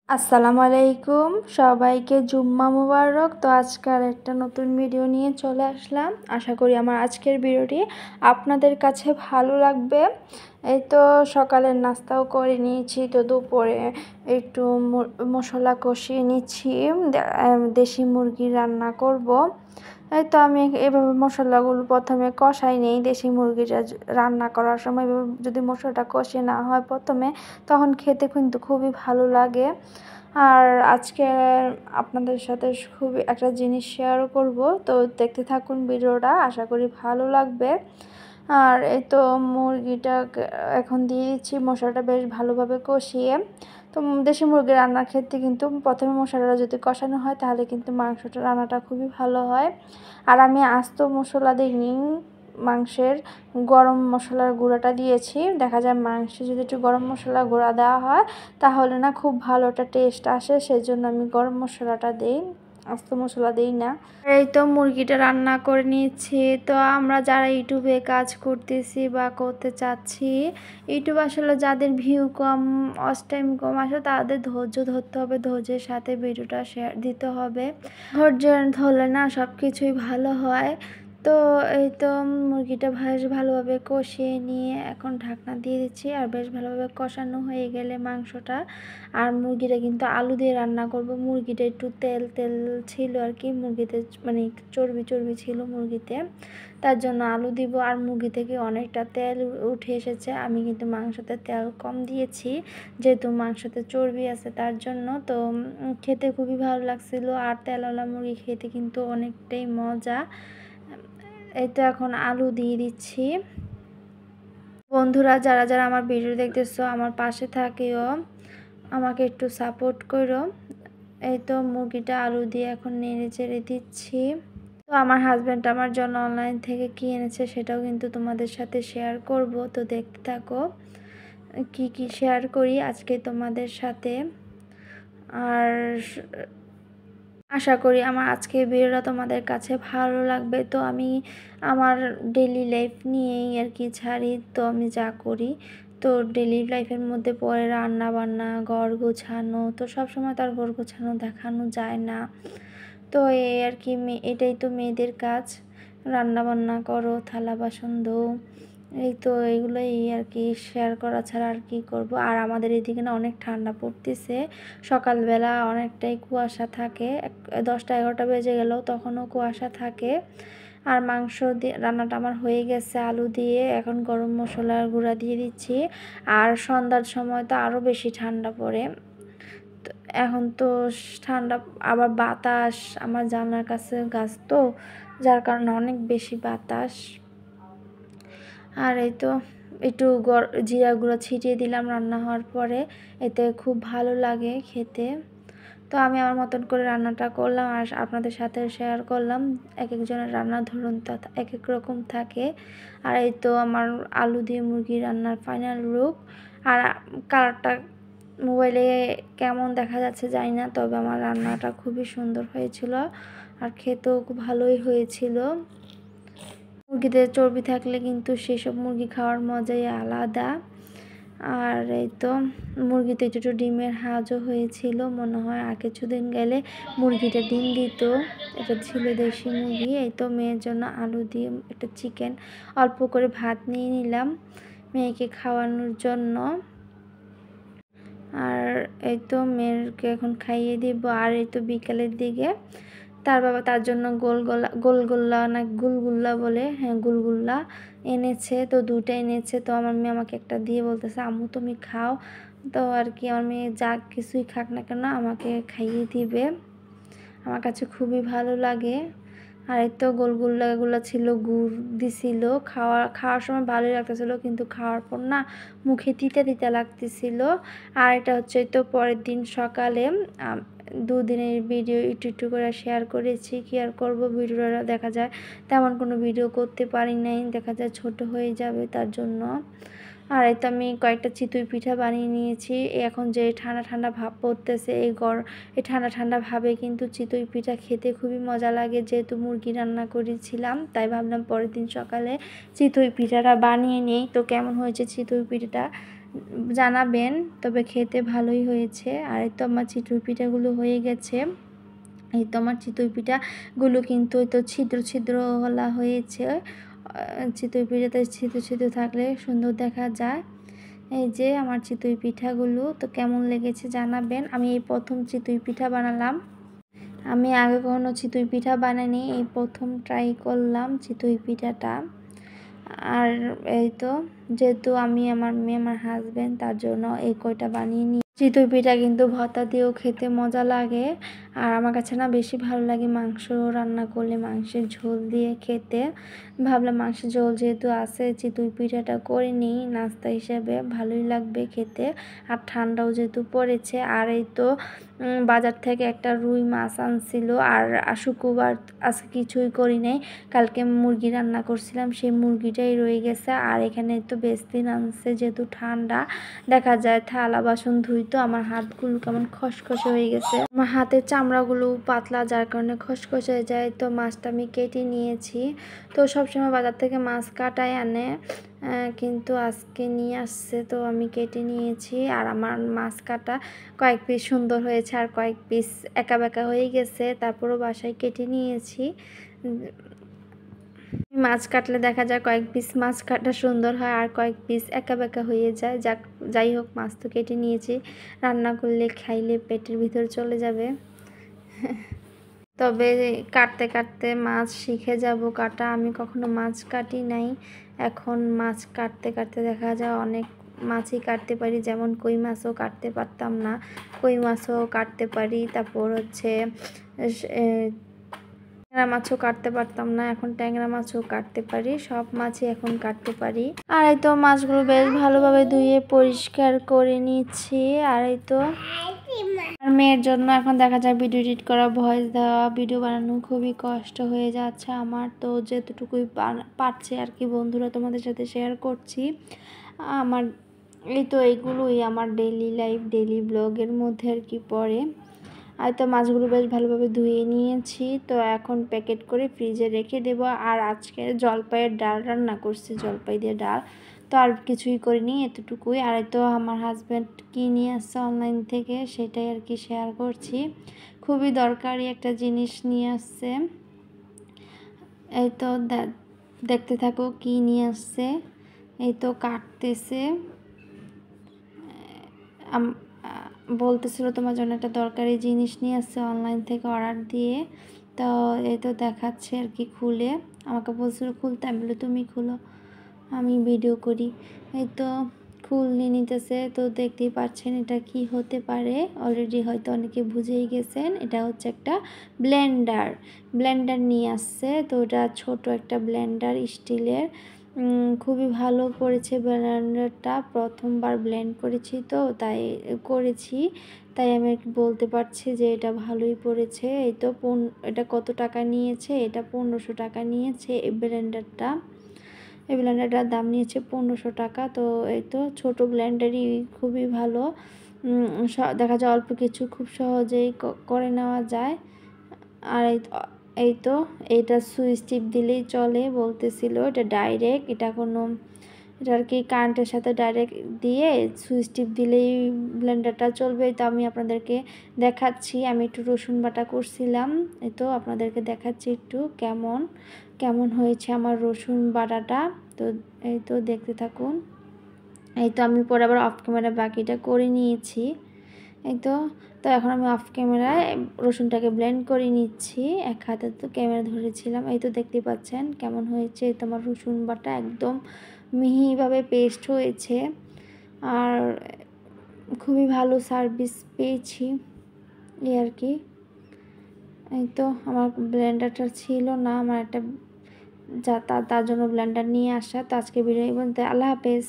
আসসালামু আলাইকুম, সবাইকে জুম্মা মুবারক। তো আজকের একটা নতুন ভিডিও নিয়ে চলে আসলাম। আশা করি আমার আজকের ভিডিওটি আপনাদের কাছে ভালো লাগবে। এই তো সকালের নাস্তাও করে নিয়েছি, তো দুপুরে একটু মশলা কষিয়ে নিচ্ছি। দেশি মুরগি রান্না করব। এই তো আমি এভাবে মশলাগুলো প্রথমে কষাই নেই। দেশি মুরগিটা রান্না করার সময় এভাবে যদি মশলাটা কষে না হয় প্রথমে, তখন খেতে কিন্তু খুবই ভালো লাগে। আর আজকে আপনাদের সাথে খুবই একটা জিনিস শেয়ারও করব, তো দেখতে থাকুন ভিডিওটা, আশা করি ভালো লাগবে। আর এই তো মুরগিটা এখন দিয়ে দিচ্ছি, মশলাটা বেশ ভালোভাবে কষিয়ে। তো দেশি মুরগি রান্নার ক্ষেত্রে কিন্তু প্রথমে মশলাটা যদি কষানো হয় তাহলে কিন্তু মাংসটা রান্নাটা খুবই ভালো হয়। আর আমি আস্ত মশলা দিইনি, মাংসের গরম মশলার গুঁড়াটা দিয়েছি। দেখা যায় মাংসে যদি একটু গরম মশলা গুঁড়া দেওয়া হয় তাহলে না খুব ভালো একটা টেস্ট আসে, সেজন্য আমি গরম মশলাটা দিই, আস্ত মশলা দিই না। এই তো মুরগিটা রান্না করে নিয়েছি। তো আমরা যারা ইউটিউবে কাজ করতেছি বা করতে চাচ্ছি, ইউটিউব আসলে যাদের ভিউ কম, ওয়াচ টাইম কম আসে, তাদের ধৈর্য ধরতে হবে, ধৈর্যের সাথে ভিডিওটা শেয়ার দিতে হবে। ধৈর্য ধরলে না সব কিছুই ভালো হয়। তো এই তো মুরগিটা বেশ ভালোভাবে কষিয়ে নিয়ে এখন ঢাকনা দিয়ে দিচ্ছি। আর বেশ ভালোভাবে কষানো হয়ে গেলে মাংসটা, আর মুরগিটা কিন্তু আলু দিয়ে রান্না করব। মুরগিটা একটু তেল তেল ছিল আর কি, মুরগিতে মানে একটু চর্বি চর্বি ছিল মুরগিতে, তার জন্য আলু দিব। আর মুরগি থেকে অনেকটা তেল উঠে এসেছে। আমি কিন্তু মাংসতে তেল কম দিয়েছি, যেহেতু মাংসতে চর্বি আছে তার জন্য। তো খেতে খুবই ভালো লাগছিল। আর তেলওয়ালা মুরগি খেতে কিন্তু অনেকটাই মজা। এই তো এখন আলু দিয়ে দিচ্ছি। বন্ধুরা যারা যারা আমার ভিডিও দেখতেছো, আমার পাশে থাকিও, আমাকে একটু সাপোর্ট করো। এই তো মুরগিটা আলু দিয়ে এখন নেড়ে চেড়ে দিচ্ছি। তো আমার হাজব্যান্ড আমার জন্য অনলাইন থেকে কি এনেছে সেটাও কিন্তু তোমাদের সাথে শেয়ার করব। তো দেখতে থাকো কি কি শেয়ার করি আজকে তোমাদের সাথে। আর আশা করি আমার আজকের ভিডিওটা তোমাদের কাছে ভালো লাগবে। তো আমি আমার ডেইলি লাইফ নিয়েই আর কি ছাড়ি, তো আমি যা করি, তো ডেইলি লাইফের মধ্যে পড়ে রান্না বান্না, ঘর গোছানো। তো সবসময় তার ঘর গোছানো দেখানো যায় না, তো এই আর কি এটাই তো মেয়েদের কাজ, রান্না বান্না করো, থালা বাসন ধো। এই তো এইগুলোই আর কি শেয়ার করা ছাড়া আর কি করব। আর আমাদের এদিকে না অনেক ঠান্ডা পড়তেছে, সকালবেলা অনেকটাই কুয়াশা থাকে, 10টা-11টা বেজে গেলেও তখনও কুয়াশা থাকে। আর মাংস দিয়ে রান্নাটা আমার হয়ে গেছে আলু দিয়ে, এখন গরম মশলার গুঁড়া দিয়ে দিচ্ছি। আর সন্ধ্যার সময় তো আরও বেশি ঠান্ডা পড়ে। এখন তো ঠান্ডা, আবার বাতাস, আমার জানলার কাছে গাছ, তো যার কারণে অনেক বেশি বাতাস। আর এই তো একটু জিরা গুঁড়ো ছিটিয়ে দিলাম রান্না হওয়ার পরে, এতে খুব ভালো লাগে খেতে। তো আমি আমার মতন করে রান্নাটা করলাম আর আপনাদের সাথে শেয়ার করলাম। এক একজনের রান্নার ধরনটা এক এক রকম থাকে। আর এই তো আমার আলু দিয়ে মুরগি রান্নার ফাইনাল লুক। আর কালারটা মোবাইলে কেমন দেখা যাচ্ছে জানি না, তবে আমার রান্নাটা খুবই সুন্দর হয়েছিল আর খেতেও খুব ভালোই হয়েছিল। মুরগিতে চর্বি থাকলে কিন্তু সেসব মুরগি খাওয়ার মজাই আলাদা। আর এই তো মুরগিতে একটু ডিমের হাজও হয়েছিল, মনে হয় আর কিছুদিন গেলে মুরগিটা ডিম দিত। এটা ছিল দেশি মুরগি। এই তো মেয়ের জন্য আলু দিয়ে একটা চিকেন, অল্প করে ভাত নিয়ে নিলাম মেয়েকে খাওয়ানোর জন্য। আর এই তো মেয়েকে এখন খাইয়ে দিব। আর এই তো বিকালের দিকে তার বাবা তার জন্য গোলগোল্লা না গুলগুল্লা বলে, হ্যাঁ গুলগুল্লা এনেছে। তো দুটো এনেছে, তো আমার মেয়ে আমাকে একটা দিয়ে বলতেছে আম্মু তুমি খাও। তো আর কি আমার মেয়ে যা কিছুই খাক না কেন আমাকে খাইয়ে দিবে, আমার কাছে খুবই ভালো লাগে। আর এই তো গোলগুল্লাগুলো ছিল, গুড় দিছিল। খাওয়ার সময় ভালোই লাগতেছিল, কিন্তু খাওয়ার পর না মুখে তিতা তিতা লাগতেছিল। আর এটা হচ্ছে তো পরের দিন সকালে, দুদিনের ভিডিও একটু একটু করে শেয়ার করেছি। কি আর করবো, ভিডিওটা দেখা যায় তেমন কোনো ভিডিও করতে পারি নাই, দেখা যায় ছোট হয়ে যাবে তার জন্য। আর এই তো আমি কয়েকটা চিতই পিঠা বানিয়ে নিয়েছি। এখন যে ঠান্ডা ঠান্ডা ভাব পড়তেছে, এই ঠান্ডা ঠান্ডা ভাবে কিন্তু চিতই পিঠা খেতে খুবই মজা লাগে। যেহেতু মুরগি রান্না করেছিলাম, তাই ভাবলাম পরের দিন সকালে চিতই পিঠাটা বানিয়ে নিই। তো কেমন হয়েছে চিতই পিঠাটা জানাবেন। তবে খেতে ভালোই হয়েছে। আর এই তো আমার চিতই পিঠাগুলো হয়ে গেছে। এই তো আমার চিতই পিঠাগুলো কিন্তু এই তো ছিদ্র ছিদ্র হলা হয়েছে। চিতই পিঠাতে ছিদ্র ছিদ্র থাকলে সুন্দর দেখা যায়। এই যে আমার চিতই পিঠাগুলো তো কেমন লেগেছে জানাবেন। আমি এই প্রথম চিতই পিঠা বানালাম। আমি আগে কখনো চিতই পিঠা বানাইনি, এই প্রথম ট্রাই করলাম চিতই পিঠাটা। আর এই তো যেহেতু আমি, আমার মেয়ে, আমার হাজব্যান্ড, তার জন্য এই কয়টা বানিয়ে নিই। চিতই পিঠা কিন্তু ভর্তা দিয়েও খেতে মজা লাগে। আর আমার কাছে না বেশি ভালো লাগে মাংস রান্না করলে মাংসের ঝোল দিয়ে খেতে। ভাবলাম মাংসের ঝোল যেহেতু আছে, চিতই পিঠাটা করে নিই নাস্তা হিসেবে, ভালোই লাগবে খেতে। আর ঠান্ডাও যেহেতু পড়েছে। আর এই তো বাজার থেকে একটা রুই মাছ আনছিল। আর শুক্রবার আজকে কিছুই করি নাই, কালকে মুরগি রান্না করছিলাম, সেই মুরগিটাই রয়ে গেছে। আর এখানে তো বেশদিন আনছে, যেহেতু ঠান্ডা দেখা যায় থালা বাসন ধুই তো আমার হাতগুলো কেমন খসখসে হয়ে গেছে, আমার হাতের চামড়াগুলো পাতলা, যার কারণে খসখসে হয়ে যায়। তো মাছটা আমি কেটে নিয়েছি। তো সবসময় বাজার থেকে মাছ কাটাই আনে, কিন্তু আজকে নিয়ে আসছে তো আমি কেটে নিয়েছি। আর আমার মাছ কাটা কয়েক পিস সুন্দর হয়েছে, আর কয়েক পিস একা বেঁকা হয়ে গেছে, তারপরও বাসায় কেটে নিয়েছি। মাছ কাটলে দেখা যায় কয়েক পিস মাছ কাটা সুন্দর হয়, আর কয়েক পিস একা বেঁকা হয়ে যায়। যাই হোক, মাছ তো কেটে নিয়েছি, রান্না করলে খাইলে পেটের ভিতর চলে যাবে। তবে কাটতে কাটতে মাছ শিখে যাব কাটা, আমি কখনো মাছ কাটি নাই। এখন মাছ কাটতে কাটতে দেখা যায় অনেক মাছই কাটতে পারি, যেমন কই মাছও কাটতে পারতাম না, কই মাছও কাটতে পারি। তারপর হচ্ছে ট্যাংরা মাছও কাটতে পারতাম না, এখন ট্যাংরা মাছও কাটতে পারি, সব মাছই এখন কাটতে পারি। আর এই তো মাছগুলো বেশ ভালোভাবে ধুয়ে পরিষ্কার করে নিচ্ছি। আর এই তো আর মেয়ের জন্য এখন দেখা যায় ভিডিও এডিট করা, ভয়েস দেওয়া, ভিডিও বানানো খুবই কষ্ট হয়ে যাচ্ছে আমার। তো যেতটুকুই পারছে আর কি বন্ধুরা তোমাদের সাথে শেয়ার করছি। আমার এই তো এইগুলোই আমার ডেইলি লাইফ, ডেইলি ব্লগের মধ্যে আর কি পড়ে। আর তো মাছগুলো বেশ ভালোভাবে ধুয়ে নিয়েছি, তো এখন প্যাকেট করে ফ্রিজে রেখে দেব। আর আজকে জলপাইয়ের ডাল রান্না করছি, জলপাই দিয়ে ডাল, তো আর কিছুই করিনি, এতটুকুই। আর তো আমার হাজব্যান্ড কি নিয়ে আসছে অনলাইন থেকে, সেটাই আর কি শেয়ার করছি। খুবই দরকারি একটা জিনিস নিয়ে আসছে। এই তো দেখতে থাকো কি নিয়ে আসছে। এই তো কাটতেছে, বলতেছিল তোমার জন্য একটা দরকারি জিনিস নিয়ে আসছে অনলাইন থেকে অর্ডার দিয়ে। তো এই তো দেখাচ্ছে আর কি খুলে, আমাকে বলছিল খুলতে, আমি বলি তুমি খুলো, আমি ভিডিও করি। এই তো খুলে নিতেছে। তো দেখতেই পাচ্ছেন এটা কি হতে পারে, অলরেডি হয়তো অনেকে বুঝেই গেছেন। এটা হচ্ছে একটা ব্লেন্ডার, ব্লেন্ডার নিয়ে আসছে। তো এটা ছোট একটা ব্লেন্ডার স্টিলের, খুবই ভালো করেছে ব্লেন্ডারটা, প্রথমবার ব্লেন্ড করেছি তো তাই তাই আমি বলতে পারছি যে এটা ভালোই পড়েছে। এই তো এটা কত টাকা নিয়েছে, এটা 1500 টাকা নিয়েছে এই ব্লেন্ডারটা। এই ব্লেন্ডারটার দাম নিয়েছে 1500 টাকা। তো এই তো ছোটো ব্লেন্ডারই খুবই ভালো, দেখা যায় অল্প কিছু খুব সহজেই করে নেওয়া যায়। আর এই তো এইটা সুইচ টিপ দিলেই চলে বলতেছিল, এটা ডাইরেক্ট, এটা আর কি কারেন্টের সাথে ডাইরেক্ট দিয়ে সুইচ টিপ দিলেই ব্লেন্ডারটা চলবে। তো আমি আপনাদেরকে দেখাচ্ছি, আমি একটু রসুন বাটা করছিলাম, এই তো আপনাদেরকে দেখাচ্ছি একটু কেমন হয়েছে আমার রসুন বাটাটা। তো এই তো দেখতে থাকুন। এই তো আমি পরে আবার অফ ক্যামেরা বাকিটা করে নিয়েছি। এই তো এখন আমি অফ ক্যামেরায় রসুনটাকে ব্লেন্ড করে নিচ্ছি, এক হাতে তো ক্যামেরা ধরেছিলাম। এই তো দেখতে পাচ্ছেন কেমন হয়েছে, তোমার রসুন বাটা একদম মিহিভাবে পেস্ট হয়েছে। আর খুবই ভালো সার্ভিস পেয়েছি এই আর কি। এই তো আমার ব্লেন্ডারটা ছিল না, আমার একটা তার জন্য ব্লেন্ডার নিয়ে আসা। তো আজকে ভিডিও বলতে, আল্লাহ হাফেজ।